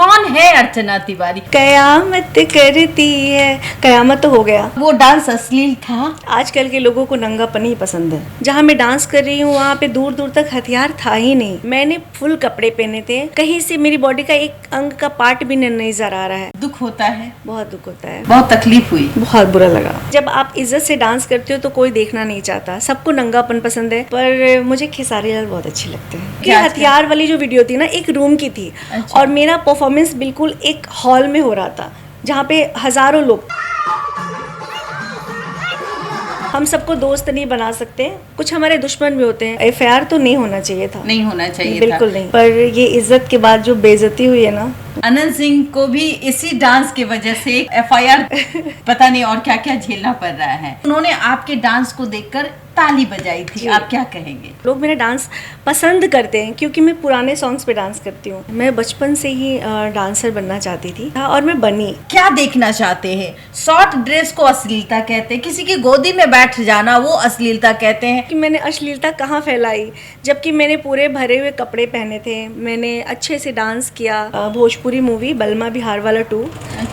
कौन है अर्चना तिवारी? कयामत करती है, कयामत तो हो गया। वो डांस अश्लील था? आजकल के लोगों को नंगापन ही पसंद है। जहाँ मैं डांस कर रही हूँ वहाँ पे दूर दूर तक हथियार था ही नहीं। मैंने फुल कपड़े पहने थे, कहीं से मेरी बॉडी का एक अंग का पार्ट भी नजर आ रहा है। दुख होता है? बहुत दुख होता है, बहुत तकलीफ हुई, बहुत बुरा लगा। जब आप इज्जत से डांस करते हो तो कोई देखना नहीं चाहता, सबको नंगापन पसंद है, पर मुझे खेसारी लाल बहुत अच्छे लगते हैं। कि हथियार वाली जो वीडियो थी ना, एक रूम की थी। अच्छा। और मेरा परफॉर्मेंस बिल्कुल एक हॉल में हो रहा था जहाँ पे हजारों लोग। हम सबको दोस्त नहीं बना सकते, कुछ हमारे दुश्मन भी होते हैं। एफआईआर तो नहीं होना चाहिए था, नहीं होना चाहिए बिल्कुल था। नहीं। पर ये इज्जत के बाद जो बेइज्जती हुई है ना। अनंत सिंह को भी इसी डांस की वजह से एफआईआर पता नहीं और क्या क्या झेलना पड़ रहा है। उन्होंने आपके डांस को देखकर ताली बजाई थी, आप क्या कहेंगे? लोग मेरा डांस पसंद करते हैं क्योंकि मैं पुराने सॉन्ग्स पे डांस करती हूँ। मैं बचपन से ही डांसर बनना चाहती थी और मैं बनी। क्या देखना चाहते हैं? शॉर्ट ड्रेस को अश्लीलता कहते हैं, किसी की गोदी में बैठ जाना वो अश्लीलता कहते हैं। कि मैंने अश्लीलता कहाँ फैलाई, जबकि मैंने पूरे भरे हुए कपड़े पहने थे, मैंने अच्छे से डांस किया। भोजपुरी मूवी बलमा बिहार वाला 2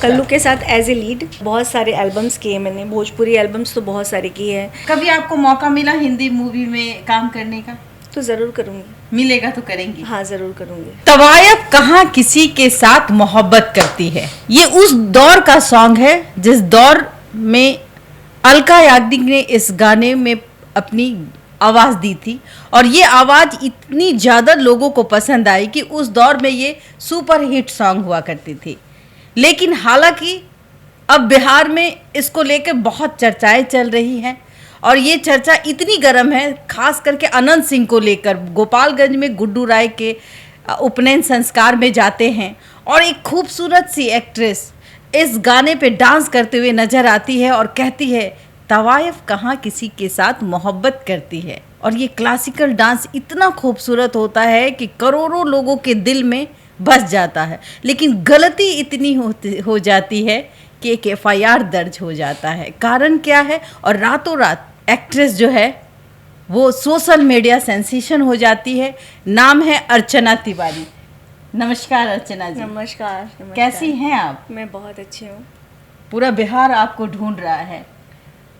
कल्लू के साथ एज ए लीड। बहुत सारे एल्बम्स किए मैंने, भोजपुरी एल्बम्स तो बहुत सारे किए हैं। कभी आपको मौका मिला हिंदी मूवी में काम करने का? तो जरूर करूंगी। मिलेगा तो करेंगी? हाँ जरूर करूंगी। तवायफ कहाँ किसी के साथ मोहब्बत करती है, ये उस दौर का सॉन्ग है जिस दौर में अलका याग्निक ने इस गाने में अपनी आवाज दी थी और ये आवाज इतनी ज्यादा लोगों को पसंद आई कि उस दौर में ये सुपर हिट सॉन्ग हुआ करती थी। लेकिन हालांकि अब बिहार में इसको लेकर बहुत चर्चाएं चल रही हैं और ये चर्चा इतनी गर्म है, खास करके अनंत सिंह को लेकर। गोपालगंज में गुड्डू राय के उपनयन संस्कार में जाते हैं और एक खूबसूरत सी एक्ट्रेस इस गाने पे डांस करते हुए नजर आती है और कहती है तवायफ कहाँ किसी के साथ मोहब्बत करती है। और ये क्लासिकल डांस इतना खूबसूरत होता है कि करोड़ों लोगों के दिल में बस जाता है। लेकिन गलती इतनी हो जाती है कि एक एफआईआर दर्ज हो जाता है। कारण क्या है? और रातों रात एक्ट्रेस जो है वो सोशल मीडिया सेंसेशन हो जाती है। नाम है अर्चना तिवारी। नमस्कार अर्चना जी। नमस्कार। कैसी हैं आप? मैं बहुत अच्छी हूँ। पूरा बिहार आपको ढूंढ रहा है,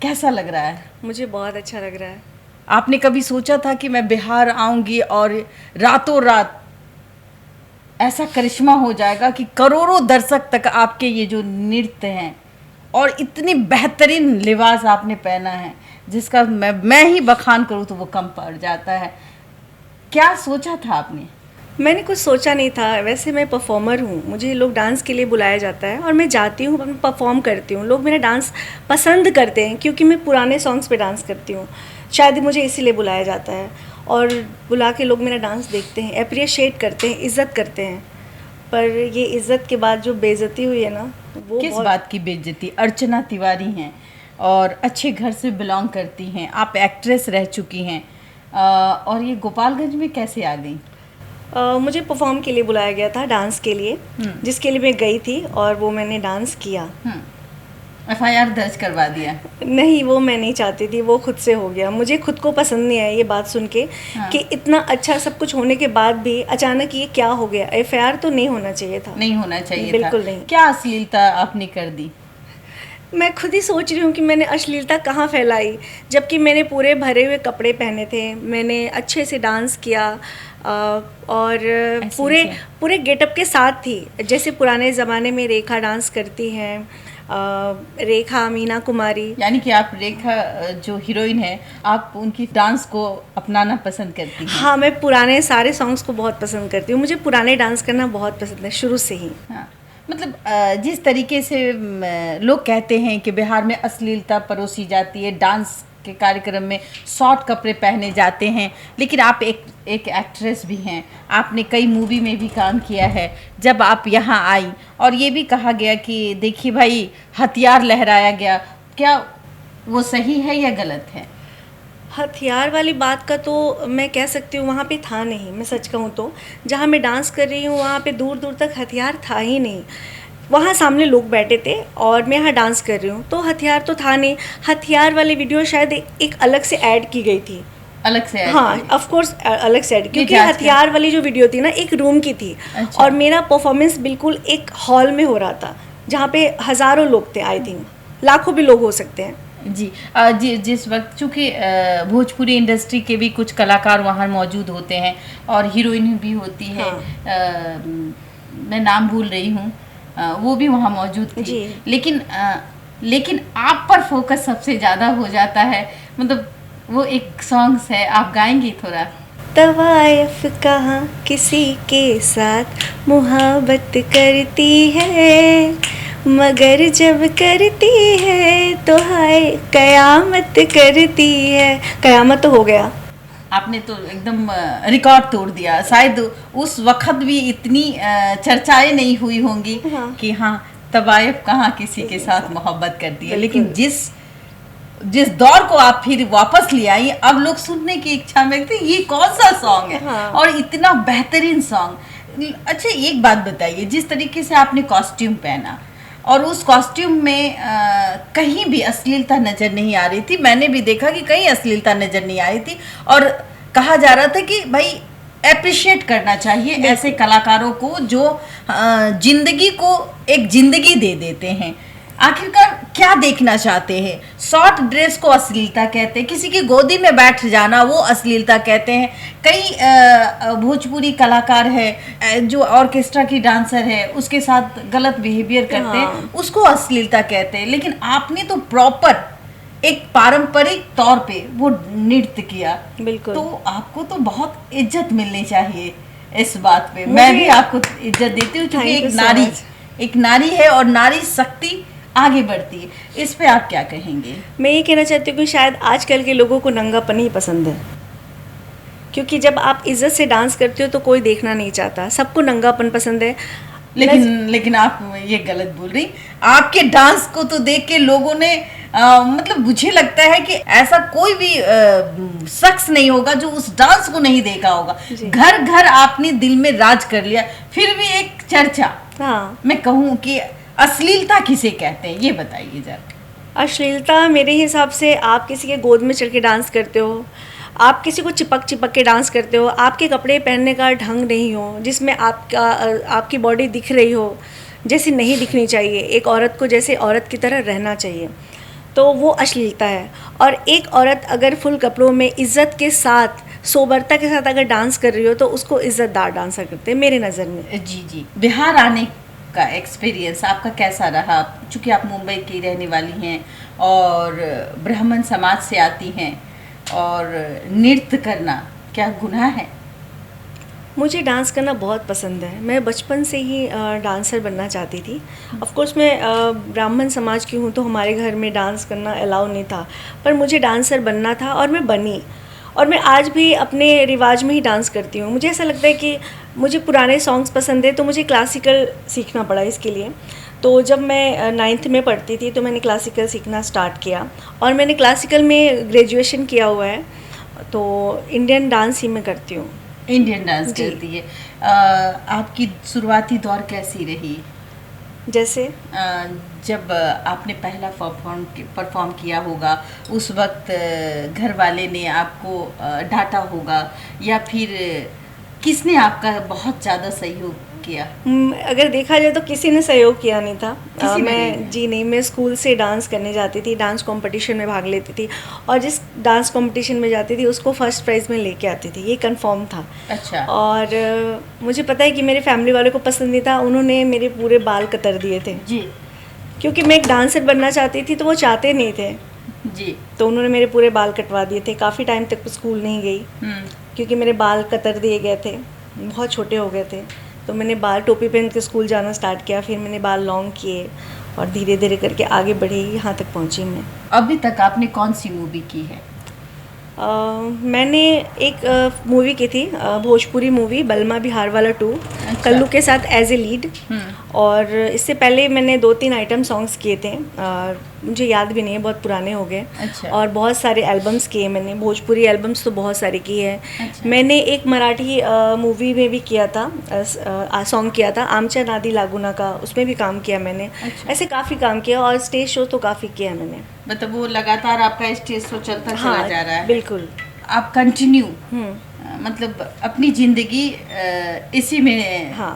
कैसा लग रहा है? मुझे बहुत अच्छा लग रहा है। आपने कभी सोचा था कि मैं बिहार आऊंगी और रातों रात ऐसा करिश्मा हो जाएगा कि करोड़ों दर्शक तक आपके ये जो नृत्य हैं और इतनी बेहतरीन लिबास आपने पहना है जिसका मैं ही बखान करूँ तो वो कम पड़ जाता है। क्या सोचा था आपने? मैंने कुछ सोचा नहीं था। वैसे मैं परफॉर्मर हूँ, मुझे लोग डांस के लिए बुलाया जाता है और मैं जाती हूँ, परफॉर्म करती हूँ। लोग मेरा डांस पसंद करते हैं क्योंकि मैं पुराने सॉन्ग्स पे डांस करती हूँ। शायद मुझे इसीलिए बुलाया जाता है और बुला के लोग मेरा डांस देखते हैं, अप्रिशिएट करते हैं, इज़्ज़त करते हैं। पर ये इज़्ज़त के बाद जो बेइज्जती हुई है ना, वो किस बात की बेइज्जती? अर्चना तिवारी हैं और अच्छे घर से बिलोंग करती हैं, आप एक्ट्रेस रह चुकी हैं और ये गोपालगंज में कैसे आ गई? मुझे परफॉर्म के लिए बुलाया गया था, डांस के लिए, जिसके लिए मैं गई थी और वो मैंने डांस किया। एफआईआर दर्ज करवा दिया? नहीं, वो मैं नहीं चाहती थी, वो खुद से हो गया। मुझे खुद को पसंद नहीं आया ये बात सुन के कि इतना अच्छा सब कुछ होने के बाद भी अचानक ये क्या हो गया। एफआईआर तो नहीं होना चाहिए था। नहीं होना चाहिए बिल्कुल था। नहीं। क्या अश्लीलता आपने कर दी? मैं खुद ही सोच रही हूँ कि मैंने अश्लीलता कहाँ फैलाई, जबकि मैंने पूरे भरे हुए कपड़े पहने थे, मैंने अच्छे से डांस किया और पूरे गेटअप के साथ थी। जैसे पुराने ज़माने में रेखा डांस करती हैं, रेखा, मीना कुमारी। यानी कि आप रेखा जो हीरोइन है, आप उनकी डांस को अपनाना पसंद करती हैं? हाँ, मैं पुराने सारे सॉन्ग्स को बहुत पसंद करती हूँ। मुझे पुराने डांस करना बहुत पसंद है शुरू से ही। हाँ, मतलब जिस तरीके से लोग कहते हैं कि बिहार में अश्लीलता परोसी जाती है, डांस के कार्यक्रम में शॉर्ट कपड़े पहने जाते हैं, लेकिन आप एक एक्ट्रेस भी हैं, आपने कई मूवी में भी काम किया है। जब आप यहाँ आई और ये भी कहा गया कि देखिए भाई हथियार लहराया गया, क्या वो सही है या गलत है? हथियार वाली बात का तो मैं कह सकती हूँ वहाँ पे था नहीं। मैं सच कहूँ तो जहाँ मैं डांस कर रही हूँ वहाँ पे दूर दूर तक हथियार था ही नहीं। वहाँ सामने लोग बैठे थे और मैं यहाँ डांस कर रही हूँ, तो हथियार तो था नहीं। हथियार वाली वीडियो शायद एक अलग से ऐड की गई थी अलग से add हाँ किए? ऑफ कोर्स अलग से ऐड, क्योंकि जांच हथियार वाली जो वीडियो थी ना एक रूम की थी। अच्छा। और मेरा परफॉर्मेंस बिल्कुल एक हॉल में हो रहा था जहाँ पे हज़ारों लोग थे, आई थिंक लाखों भी लोग हो सकते हैं। जी जिस वक्त चूंकि भोजपुरी इंडस्ट्री के भी कुछ कलाकार वहाँ मौजूद होते हैं और हीरोइन भी होती है। हाँ। मैं नाम भूल रही हूँ, वो भी वहाँ मौजूद थी। जी। लेकिन आप पर फोकस सबसे ज़्यादा हो जाता है, मतलब वो एक सॉन्ग्स है, आप गाएंगी थोड़ा? तवायफ कहाँ किसी के साथ मुहब्बत करती है, मगर जब करती है तो हाय कयामत करती है। कयामत तो हो गया। आपने तो एकदम रिकॉर्ड तोड़ दिया। शायद उस वक्त भी इतनी चर्चाएं नहीं हुई होंगी। हाँ। कि हाँ, तवायफ कहाँ किसी के साथ मोहब्बत करती है, लेकिन जिस दौर को आप फिर वापस ले आई, अब लोग सुनने की इच्छा में थे ये कौन सा सॉन्ग है। हाँ। और इतना बेहतरीन सॉन्ग। अच्छा एक बात बताइए, जिस तरीके से आपने कॉस्ट्यूम पहना और उस कॉस्ट्यूम में कहीं भी अश्लीलता नजर नहीं आ रही थी। मैंने भी देखा कि कहीं अश्लीलता नजर नहीं आ रही थी और कहा जा रहा था कि भाई एप्रिशिएट करना चाहिए ऐसे कलाकारों को जो जिंदगी को एक जिंदगी दे देते हैं। आखिरकार क्या देखना चाहते हैं? शॉर्ट ड्रेस को अश्लीलता कहते हैं, किसी की गोदी में बैठ जाना वो अश्लीलता कहते हैं। कई भोजपुरी कलाकार है जो ऑर्केस्ट्रा की डांसर है उसके साथ गलत बिहेवियर करते हैं, उसको अश्लीलता कहते हैं। लेकिन आपने तो प्रॉपर एक पारंपरिक तौर पे वो नृत्य किया। बिल्कुल। तो आपको तो बहुत इज्जत मिलनी चाहिए इस बात पे। मैं भी आपको इज्जत देती हूँ क्योंकि एक नारी है और नारी शक्ति आगे बढ़ती है। इस पे आप क्या कहेंगे? मैं ये कहना चाहती हूँ कि शायद आजकल के लोगों को नंगापन ही पसंद है, क्योंकि जब आप इज्जत से डांस करते हो तो कोई देखना नहीं चाहता, सबको नंगापन पसंद है। लेकिन आप ये गलत बोल रही। आपके डांस को तो देख के लोगों ने मतलब मुझे लगता है कि ऐसा कोई भी शख्स नहीं होगा जो उस डांस को नहीं देखा होगा। घर घर आपने दिल में राज कर लिया। फिर भी एक चर्चा, हाँ, मैं कहूँ कि अश्लीलता किसे कहते हैं, ये बताइए जरा। अश्लीलता मेरे हिसाब से आप किसी के गोद में चढ़ के डांस करते हो, आप किसी को चिपक के डांस करते हो, आपके कपड़े पहनने का ढंग नहीं हो, जिसमें आपकी बॉडी दिख रही हो जैसी नहीं दिखनी चाहिए। एक औरत को जैसे औरत की तरह रहना चाहिए, तो वो अश्लीलता है। और एक औरत अगर फुल कपड़ों में इज्जत के साथ, सोबरता के साथ अगर डांस कर रही हो तो उसको इज्जतदार डांसर करते हैं मेरे नज़र में। जी। बिहार आने का एक्सपीरियंस आपका कैसा रहा? चूँकि आप मुंबई की रहने वाली हैं और ब्राह्मण समाज से आती हैं, और नृत्य करना क्या गुनाह है? मुझे डांस करना बहुत पसंद है। मैं बचपन से ही डांसर बनना चाहती थी। ऑफ कोर्स मैं ब्राह्मण समाज की हूँ तो हमारे घर में डांस करना अलाउ नहीं था, पर मुझे डांसर बनना था और मैं बनी। और मैं आज भी अपने रिवाज में ही डांस करती हूँ। मुझे ऐसा लगता है कि मुझे पुराने सॉन्ग्स पसंद है तो मुझे क्लासिकल सीखना पड़ा इसके लिए। तो जब मैं 9th में पढ़ती थी तो मैंने क्लासिकल सीखना स्टार्ट किया और मैंने क्लासिकल में ग्रेजुएशन किया हुआ है, तो इंडियन डांस ही मैं करती हूँ। इंडियन डांस करती है। आपकी शुरुआती दौर कैसी रही? जैसे जब आपने पहला परफॉर्म किया होगा उस वक्त घर वाले ने आपको डांटा होगा या फिर किसने आपका बहुत ज़्यादा सहयोग किया? अगर देखा जाए तो किसी ने सहयोग किया नहीं था। मैं स्कूल से डांस करने जाती थी, डांस कंपटीशन में भाग लेती थी और जिस डांस कंपटीशन में जाती थी उसको फर्स्ट प्राइज़ में लेके आती थी, ये कंफर्म था। अच्छा। और मुझे पता है कि मेरे फैमिली वालों को पसंद नहीं था, उन्होंने मेरे पूरे बाल कतर दिए थे जी, क्योंकि मैं एक डांसर बनना चाहती थी तो वो चाहते नहीं थे जी। तो उन्होंने मेरे पूरे बाल कटवा दिए थे। काफ़ी टाइम तक स्कूल नहीं गई क्योंकि मेरे बाल कतर दिए गए थे, बहुत छोटे हो गए थे। तो मैंने बाल टोपी पहन के स्कूल जाना स्टार्ट किया, फिर मैंने बाल लॉन्ग किए और धीरे धीरे करके आगे बढ़ी, यहाँ तक पहुँची मैं। अभी तक आपने कौन सी मूवी की है? मैंने एक मूवी की थी, भोजपुरी मूवी बलमा बिहार वाला 2। अच्छा। कल्लू के साथ एज ए लीड। और इससे पहले मैंने 2-3 आइटम सॉन्ग्स किए थे, मुझे याद भी नहीं है, बहुत पुराने हो गए। अच्छा। और बहुत सारे एल्बम्स किए मैंने, भोजपुरी एल्बम्स तो बहुत सारे किए हैं। अच्छा। मैंने एक मराठी मूवी में भी किया था, सॉन्ग किया था आमच्या नादी लागूना का, उसमें भी काम किया मैंने। अच्छा। ऐसे काफ़ी काम किया और स्टेज शो तो काफ़ी किया मैंने। मतलब वो लगातार आपका स्टेज शो चलता चला जा रहा है। बिल्कुल। आप कंटिन्यू मतलब अपनी जिंदगी इसी में हाँ।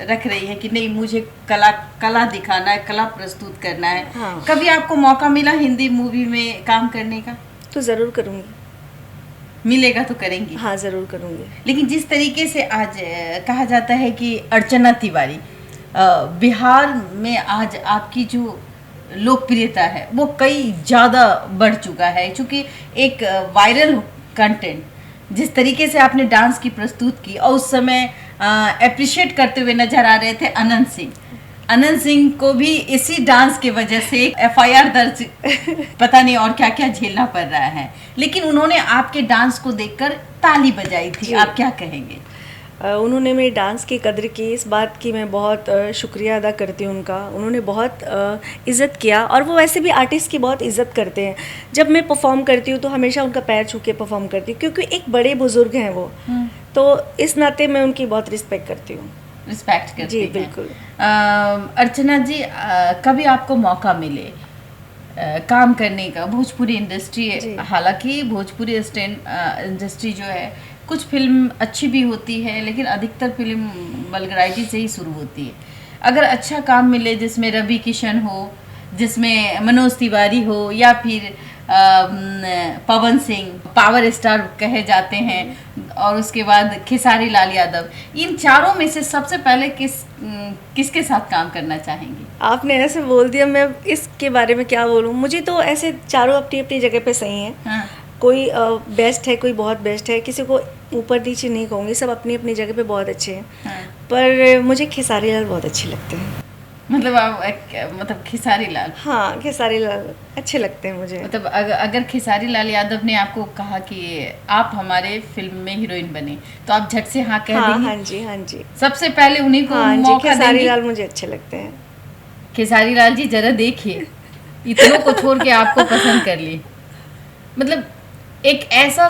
रख रही है कि नहीं, मुझे कला दिखाना है, कला प्रस्तुत करना है। हाँ। कभी आपको मौका मिला हिंदी मूवी में काम करने का? तो ज़रूर करूँगी। मिलेगा तो करेंगी? हाँ, ज़रूर करूँगी। लेकिन जिस तरीके से आज कहा जाता है कि अर्चना तिवारी बिहार में आज आपकी जो लोकप्रियता है वो कई ज़्यादा बढ़ चुका है, क्योंकि एक वायरल कंटेंट जिस तरीके से आपने डांस की प्रस्तुत की और उस समय अप्रिशिएट करते हुए नजर आ रहे थे अनंत सिंह को भी इसी डांस की वजह से एफआईआर दर्ज पता नहीं और क्या क्या झेलना पड़ रहा है, लेकिन उन्होंने आपके डांस को देखकर ताली बजाई थी। आप क्या कहेंगे? उन्होंने मेरे डांस की कदर की, इस बात की मैं बहुत शुक्रिया अदा करती हूँ उनका। उन्होंने बहुत इज़्ज़त किया और वो वैसे भी आर्टिस्ट की बहुत इज़्ज़त करते हैं। जब मैं परफॉर्म करती हूँ तो हमेशा उनका पैर छू के परफॉर्म करती हूँ, क्योंकि एक बड़े बुजुर्ग हैं वो। तो इस नाते मैं उनकी बहुत रिस्पेक्ट करती हूँ। रिस्पेक्ट करती जी हैं। बिल्कुल। अर्चना जी, कभी आपको मौका मिले काम करने का भोजपुरी इंडस्ट्री, हालांकि भोजपुरी इंडस्ट्री जो है कुछ फिल्म अच्छी भी होती है, लेकिन अधिकतर फिल्म वल्गैरिटी से ही शुरू होती है। अगर अच्छा काम मिले जिसमें रवि किशन हो, जिसमें मनोज तिवारी हो, या फिर पवन सिंह पावर स्टार कहे जाते हैं, और उसके बाद खेसारी लाल यादव, इन चारों में से सबसे पहले किसके साथ काम करना चाहेंगी? आपने ऐसे बोल दिया, मैं इसके बारे में क्या बोलूँ। मुझे तो ऐसे चारों अपनी अपनी जगह पे सही हैं। हाँ। कोई बेस्ट है, कोई बहुत बेस्ट है, किसी को ऊपर नीचे नहीं कहूँगी, सब अपनी अपनी जगह पे बहुत अच्छे हैं। हाँ। पर मुझे खेसारी लाल बहुत अच्छे लगते हैं। मतलब मतलब खेसारी लाल? हाँ, खेसारी लाल अच्छे लगते हैं मुझे। मतलब अगर खेसारी लाल यादव ने आपको कहा कि आप हमारे फिल्म में हीरोइन बने, तो आप झट से हाँ कह देंगी? हाँ जी, हाँ जी। सबसे पहले उन्हीं को हाँ जी, मौका खेसारी देंगी? लाल मुझे अच्छे लगते हैं। खेसारी लाल जी जरा देखिए, इतनों को छोड़ के आपको पसंद कर लिए। मतलब एक ऐसा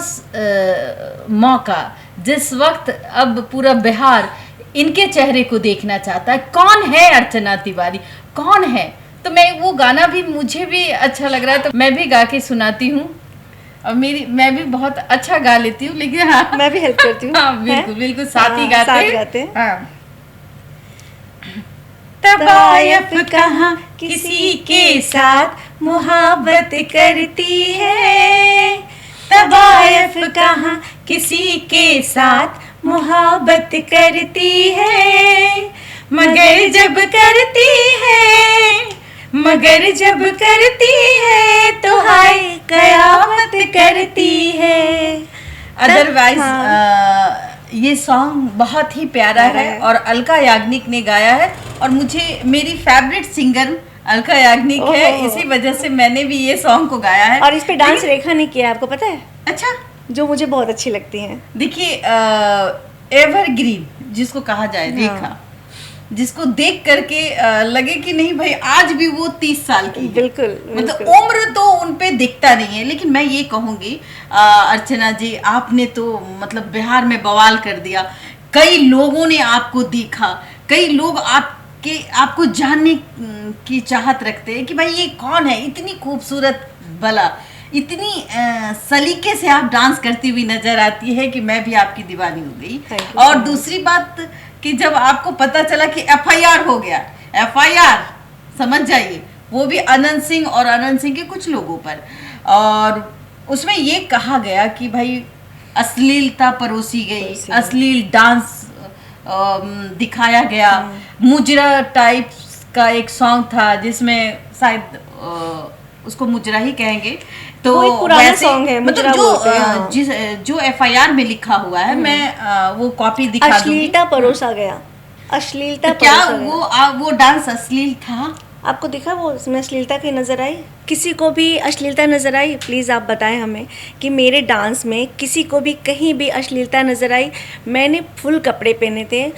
मौका जिस वक्त अब पूरा बिहार इनके चेहरे को देखना चाहता है, कौन है अर्चना तिवारी, कौन है? तो मैं वो गाना भी मुझे भी अच्छा लग रहा है, तो मैं भी गा के सुनाती हूँ। और मैं भी बहुत अच्छा गा लेती हूँ, लेकिन हाँ मैं भी हेल्प करती हूँ। हाँ बिल्कुल बिल्कुल, साथ ही गाते हैं। हाँ। तबायफ कहाँ किसी के साथ मुहब्बत करती है, तबायफ कहाँ किसी के साथ मुहब्बत करती है, मगर जब करती है तो हाय कयामत करती है। अदरवाइज ये सॉन्ग बहुत ही प्यारा है और अलका याग्निक ने गाया है, और मेरी फेवरेट सिंगर अलका याग्निक है, इसी वजह से मैंने भी ये सॉन्ग को गाया है। और इस पे डांस रेखा ने किया, आपको पता है? अच्छा, जो मुझे बहुत अच्छी लगती हैं। देखिए एवरग्रीन जिसको कहा जाए, रेखा, जिसको देख करके लगे कि नहीं भाई आज भी वो 30 साल की है। बिल्कुल, मतलब उम्र तो उनपे दिखता नहीं है। लेकिन मैं ये कहूंगी अर्चना जी, आपने तो मतलब बिहार में बवाल कर दिया। कई लोगों ने आपको देखा, कई लोग आपको जानने की चाहत रखते हैं कि भाई ये कौन है, इतनी खूबसूरत भला, इतनी सलीके से आप डांस करती हुई नजर आती है कि मैं भी आपकी दीवानी हो गई। और दूसरी बात कि जब आपको पता चला कि एफआईआर हो गया, एफआईआर समझ जाइए, वो भी अनंत सिंह और अनंत सिंह के कुछ लोगों पर, और उसमें ये कहा गया कि भाई अश्लीलता परोसी गई, अश्लील डांस दिखाया गया, मुजरा टाइप का एक सॉन्ग था जिसमें शायद उसको मुजरा ही कहेंगे, तो पुराना सॉन्ग है, मतलब जो एफआईआर में लिखा हुआ है, मैं वो कॉपी दिखा दूंगी। अश्लीलता परोसा गया, अश्लीलता क्या वो डांस अश्लील था? आपको दिखा वो उसमें अश्लीलता की नज़र आई? किसी को भी अश्लीलता नज़र आई? प्लीज़ आप बताएं हमें कि मेरे डांस में किसी को भी कहीं भी अश्लीलता नज़र आई? मैंने फुल कपड़े पहने थे,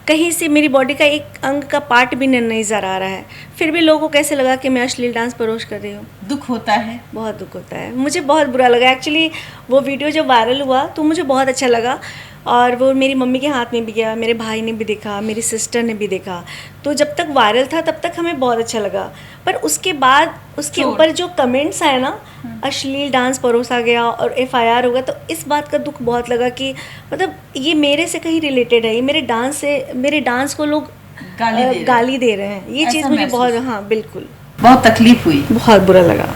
कहीं से मेरी बॉडी का एक अंग का पार्ट भी नहीं नज़र आ रहा है, फिर भी लोगों को कैसे लगा कि मैं अश्लील डांस परोस कर रही हूँ। दुख होता है, बहुत दुख होता है। मुझे बहुत बुरा लगा एक्चुअली। वो वीडियो जब वायरल हुआ तो मुझे बहुत अच्छा लगा। और वो मेरी मम्मी के हाथ में भी गया, मेरे भाई ने भी देखा, मेरी सिस्टर ने भी देखा। तो जब तक वायरल था तब तक हमें बहुत अच्छा लगा, पर उसके बाद उसके छोड़। ऊपर जो कमेंट्स आए ना, अश्लील डांस परोसा गया और एफआईआर हो गया, तो इस बात का दुख बहुत लगा कि मतलब ये मेरे से कहीं रिलेटेड है, ये मेरे डांस को लोग गाली दे रहे हैं। ये ऐसा चीज़ मुझे महसूस बहुत, हाँ बिल्कुल, बहुत तकलीफ हुई, बहुत बुरा लगा।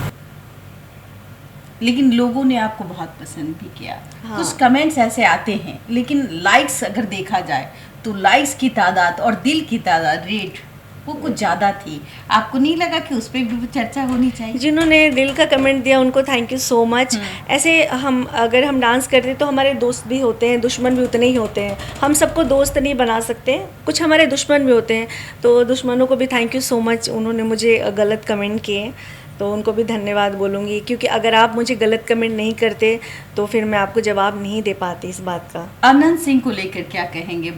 लेकिन लोगों ने आपको बहुत पसंद भी किया। हाँ। कुछ कमेंट्स ऐसे आते हैं, लेकिन लाइक्स अगर देखा जाए तो लाइक्स की तादाद और दिल की तादाद रेट वो कुछ ज़्यादा थी। आपको नहीं लगा कि उस पर भी चर्चा होनी चाहिए? जिन्होंने दिल का कमेंट दिया उनको थैंक यू सो मच। ऐसे अगर हम डांस करते तो हमारे दोस्त भी होते हैं, दुश्मन भी उतने ही होते हैं। हम सबको दोस्त नहीं बना सकते, कुछ हमारे दुश्मन भी होते हैं। तो दुश्मनों को भी थैंक यू सो मच, उन्होंने मुझे गलत कमेंट किए तो उनको भी धन्यवाद बोलूँगी, क्योंकि अगर आप मुझे गलत कमेंट नहीं करते तो फिर मैं आपको जवाब नहीं दे पाती इस बात का। अनंत सिंह को लेकर क्या कहेंगे?